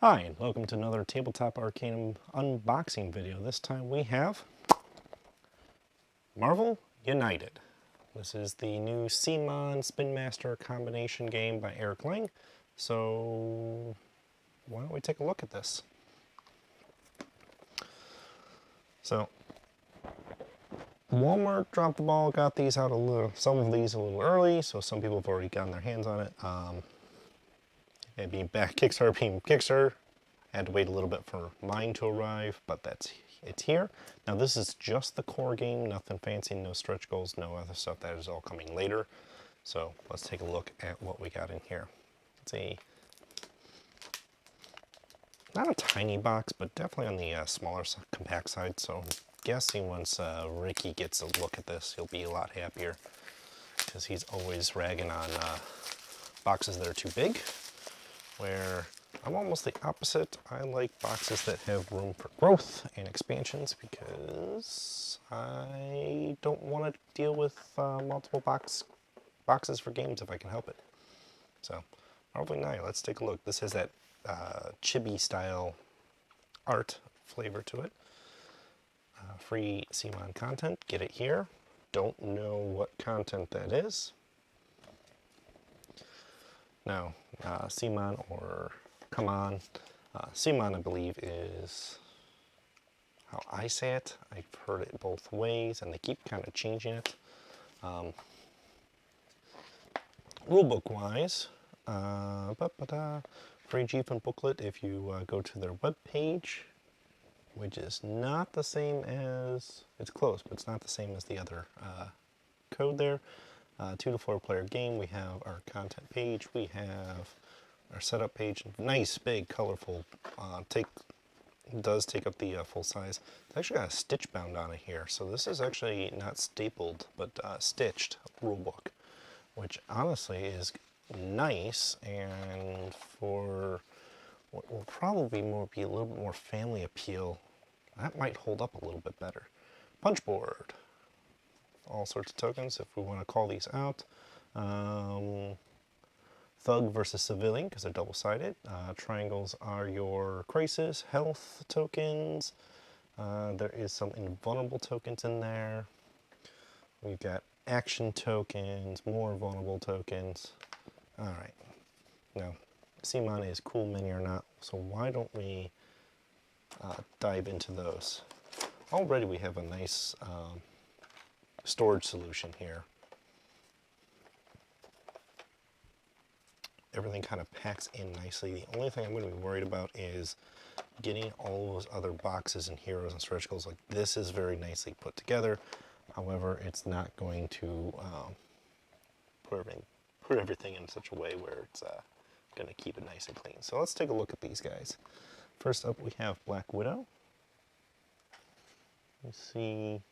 Hi, and welcome to another Tabletop Arcanum unboxing video. This time we have Marvel United. This is the new CMON Spin Master combination game by Eric Lang. So why don't we take a look at this? So Walmart dropped the ball, got these out some of these a little early, so some people have already gotten their hands on it. It being back Kickstarter, had to wait a little bit for mine to arrive, but it's here. Now this is just the core game, nothing fancy, no stretch goals, no other stuff. That is all coming later. So let's take a look at what we got in here. It's not a tiny box, but definitely on the smaller compact side. So I'm guessing once Ricky gets a look at this, he'll be a lot happier, because he's always ragging on boxes that are too big, where I'm almost the opposite. I like boxes that have room for growth and expansions because I don't want to deal with multiple boxes for games if I can help it. So, Marvel United, let's take a look. This has that chibi style art flavor to it. Free CMON content, get it here. Don't know what content that is. Now, CMON or Come On. CMON, I believe, is how I say it. I've heard it both ways, and they keep kind of changing it. Rulebook-wise, free GFN booklet if you go to their webpage, which is not the same as, it's close, but it's not the same as the other code there. 2 to 4 player game. We have our content page. We have our setup page. Nice, big, colorful. Does take up the full size. It's actually got a stitch bound on it here. So this is actually not stapled, but stitched rulebook, which honestly is nice. And for what will probably be a little bit more family appeal, that might hold up a little bit better. Punch board. All sorts of tokens if we want to call these out. Thug versus civilian because they're double-sided. Triangles are your crisis, health tokens. There is some invulnerable tokens in there. We've got action tokens, more vulnerable tokens. All right. Now, CMON is cool mini or not, so why don't we dive into those? Already we have a nice storage solution here. Everything kind of packs in nicely. The only thing I'm going to be worried about is getting all those other boxes and heroes and stretch goals. Like, this is very nicely put together. However, it's not going to put everything in such a way where it's going to keep it nice and clean. So let's take a look at these guys. First up, we have Black Widow. Let's see.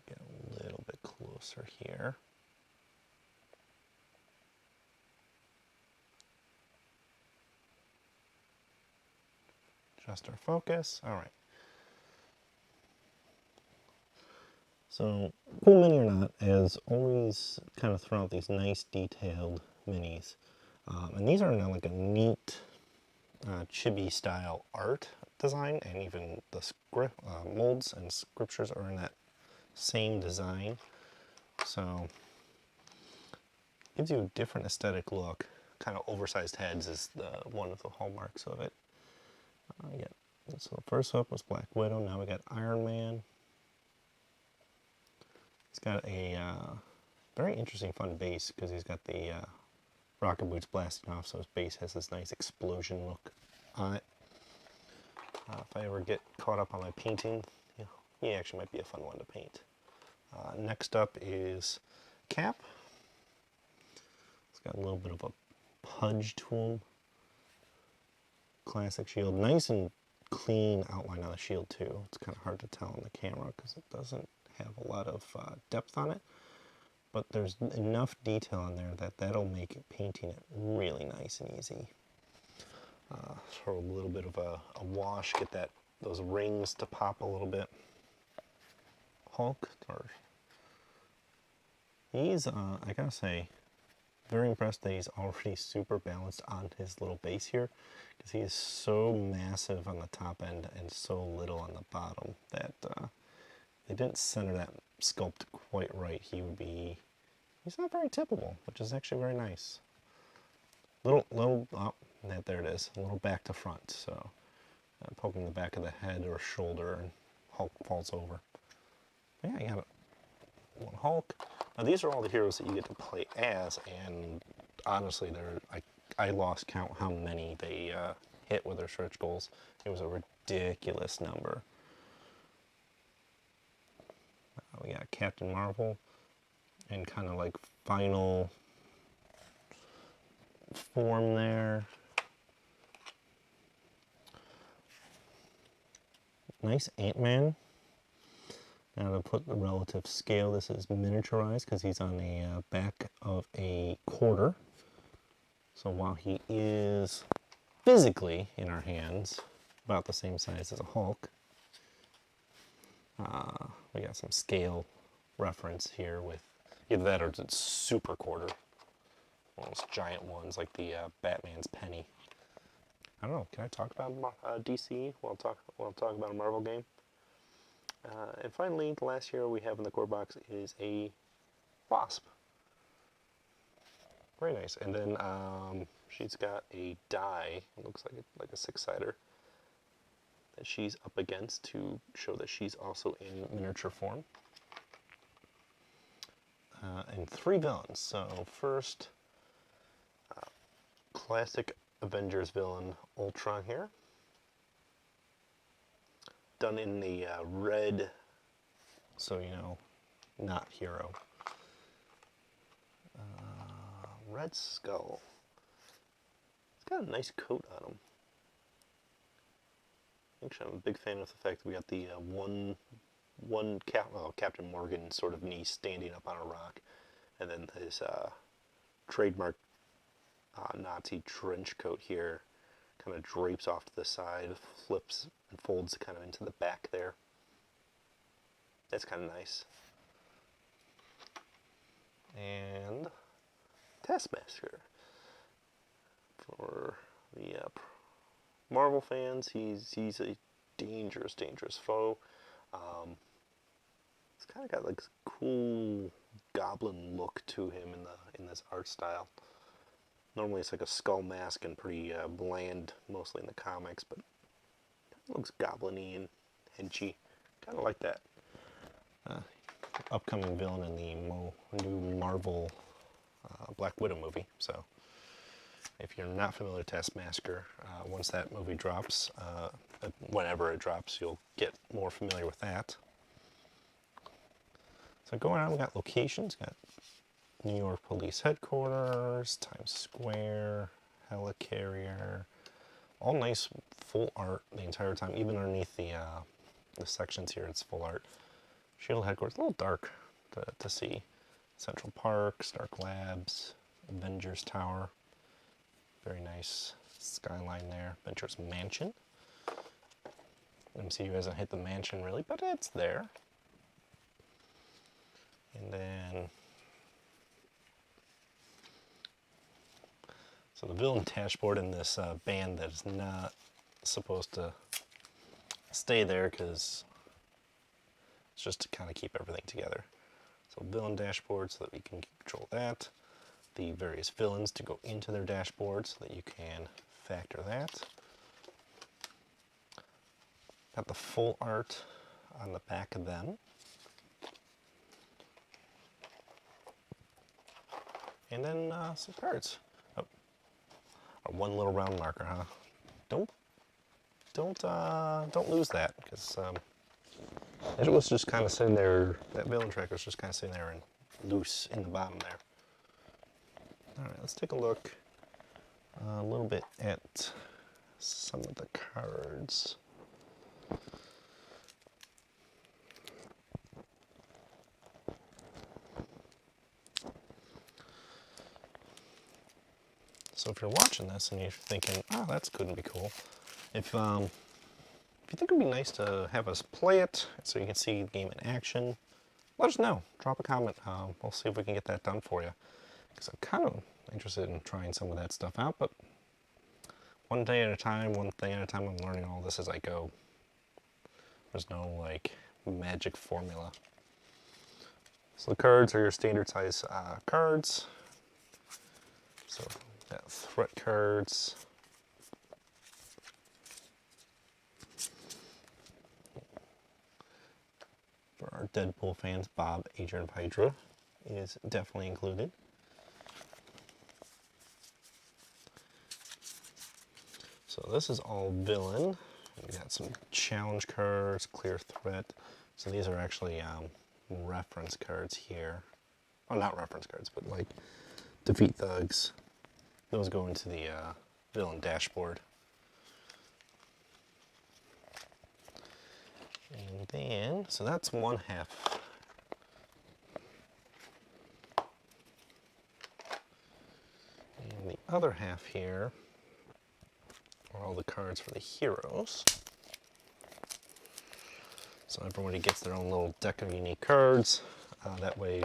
Get a little bit closer here. Adjust our focus. All right. So, cool mini or not, as always, kind of throw out these nice detailed minis. And these are now like a neat chibi style art design, and even the molds and scriptures are in that same design. So, gives you a different aesthetic look. Kind of oversized heads is one of the hallmarks of it. Yeah. So first up was Black Widow. Now we got Iron Man. He's got a very interesting, fun base because he's got the rocket boots blasting off, so his base has this nice explosion look on it. If I ever get caught up on my painting, he actually might be a fun one to paint. Next up is Cap. He's got a little bit of a pudge to him. Classic shield. Nice and clean outline on the shield too. It's kind of hard to tell on the camera because it doesn't have a lot of depth on it, but there's enough detail in there that that'll make painting it really nice and easy. Throw a little bit of a wash, get those rings to pop a little bit. Hulk, he's I gotta say, very impressed that he's already super balanced on his little base here, because he is so massive on the top end and so little on the bottom that they didn't center that sculpt quite right. He's not very tippable, which is actually very nice. Oh, there it is, a little back to front, so poking the back of the head or shoulder and Hulk falls over. But yeah, you got one Hulk. Now these are all the heroes that you get to play as, and honestly, I lost count how many they hit with their stretch goals. It was a ridiculous number. We got Captain Marvel in kind of like final form there. Nice Ant-Man. Now to put the relative scale, this is miniaturized because he's on the back of a quarter. So while he is physically in our hands about the same size as a Hulk, we got some scale reference here with either that or it's super quarter. One of those giant ones like the Batman's penny. I don't know, can I talk about DC while I talk about a Marvel game? And finally, the last hero we have in the core box is a Wasp. Very nice. And then she's got a die, it looks like a six-sider, that she's up against to show that she's also in miniature form. And three villains. So first, classic Avengers villain Ultron here. Done in the red, so you know, not hero. Red Skull. It's got a nice coat on him. Actually, I'm a big fan of the fact that we got the Captain Morgan sort of knee standing up on a rock, and then his trademark Nazi trench coat here kind of drapes off to the side, flips and folds kind of into the back there. That's kind of nice. And Taskmaster. For the Marvel fans, he's a dangerous foe. It's kind of got like a cool goblin look to him in this art style. Normally it's like a skull mask and pretty bland, mostly in the comics, but it looks goblin-y and henchy. Kind of like that. Upcoming villain in the new Marvel Black Widow movie. So if you're not familiar with Taskmaster, once that movie drops, whenever it drops, you'll get more familiar with that. So going on, we got locations. Got New York Police Headquarters, Times Square, Helicarrier. All nice full art the entire time. Even underneath the sections here, it's full art. Shield Headquarters, a little dark to see. Central Park, Stark Labs, Avengers Tower. Very nice skyline there. Avengers Mansion. MCU hasn't hit the mansion really, but it's there. And then, so the villain dashboard in this band that is not supposed to stay there because it's just to kind of keep everything together. So villain dashboard so that we can control that. The various villains to go into their dashboard so that you can factor that. Got the full art on the back of them. And then some cards. Oh, one little round marker, huh? Don't lose that, because it was just kind of sitting there. That villain tracker was just kind of sitting there and loose in the bottom there. All right, let's take a look a little bit at some of the cards. So if you're watching this and you're thinking, oh, that's going to be cool, if you think it would be nice to have us play it so you can see the game in action, let us know. Drop a comment. We'll see if we can get that done for you. Because interested in trying some of that stuff out, but one day at a time, one thing at a time. I'm learning all this as I go. There's no like magic formula. So the cards are your standard size cards. So got threat cards. For our Deadpool fans, Bob, Agent of Hydra is definitely included. So this is all villain. We got some challenge cards, clear threat. So these are actually reference cards here. Oh, not reference cards, but like defeat thugs. Those go into the villain dashboard. And then, so that's one half. And the other half here are all the cards for the heroes. So everybody gets their own little deck of unique cards. That way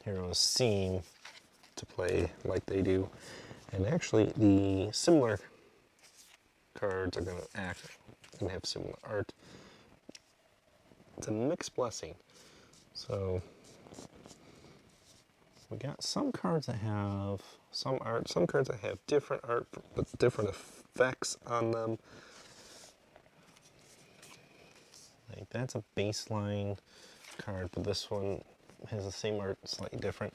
heroes seem to play like they do. And actually the similar cards are going to act and have similar art. It's a mixed blessing. So we got some cards that have some art, some cards that have different art but different effects on them. Like that's a baseline card, but this one has the same art, slightly different.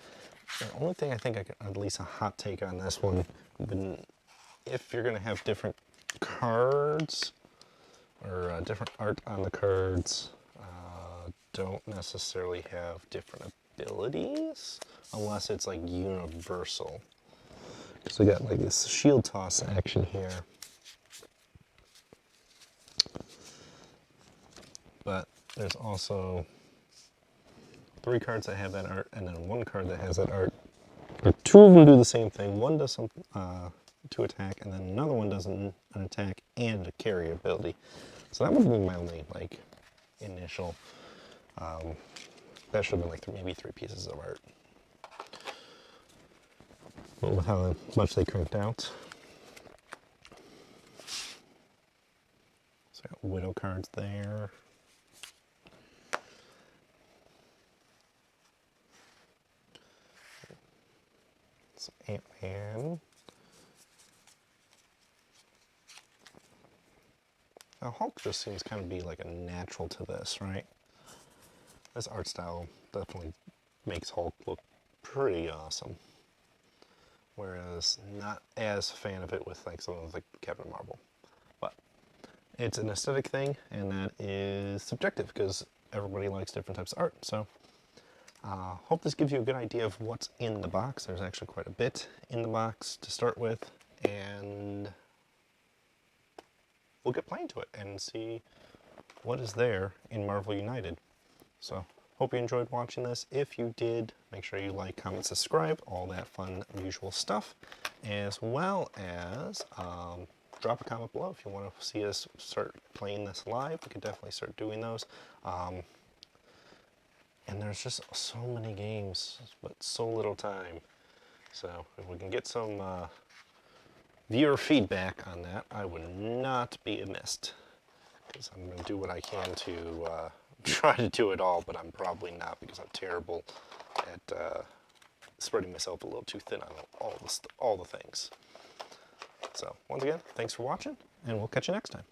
The only thing I think I could, at least a hot take on this one, if you're going to have different cards or different art on the cards, don't necessarily have different abilities unless it's like universal. So we got like this shield toss action here, but there's also 3 cards that have that art and then 1 card that has that art. Or 2 of them do the same thing. One does some to attack, and then another one does an attack and a carry ability. So that would be my only like initial. That should have been like maybe 3 pieces of art. But with how much they cranked out. So I got Widow cards there. Some Ant-Man. Now Hulk just seems kind of be like a natural to this, right? This art style definitely makes Hulk look pretty awesome. Whereas not as a fan of it with like some of like Captain Marvel. But it's an aesthetic thing, and that is subjective because everybody likes different types of art. So hope this gives you a good idea of what's in the box. There's actually quite a bit in the box to start with, and we'll get playing to it and see what is there in Marvel United. So hope you enjoyed watching this. If you did, make sure you like, comment, subscribe, all that fun usual stuff, as well as drop a comment below if you want to see us start playing this live. We could definitely start doing those. And there's just so many games, but so little time. So if we can get some viewer feedback on that, I would not be amiss. Because I'm going to do what I can to try to do it all, but I'm probably not because I'm terrible at spreading myself a little too thin on all the things. So once again, thanks for watching, and we'll catch you next time.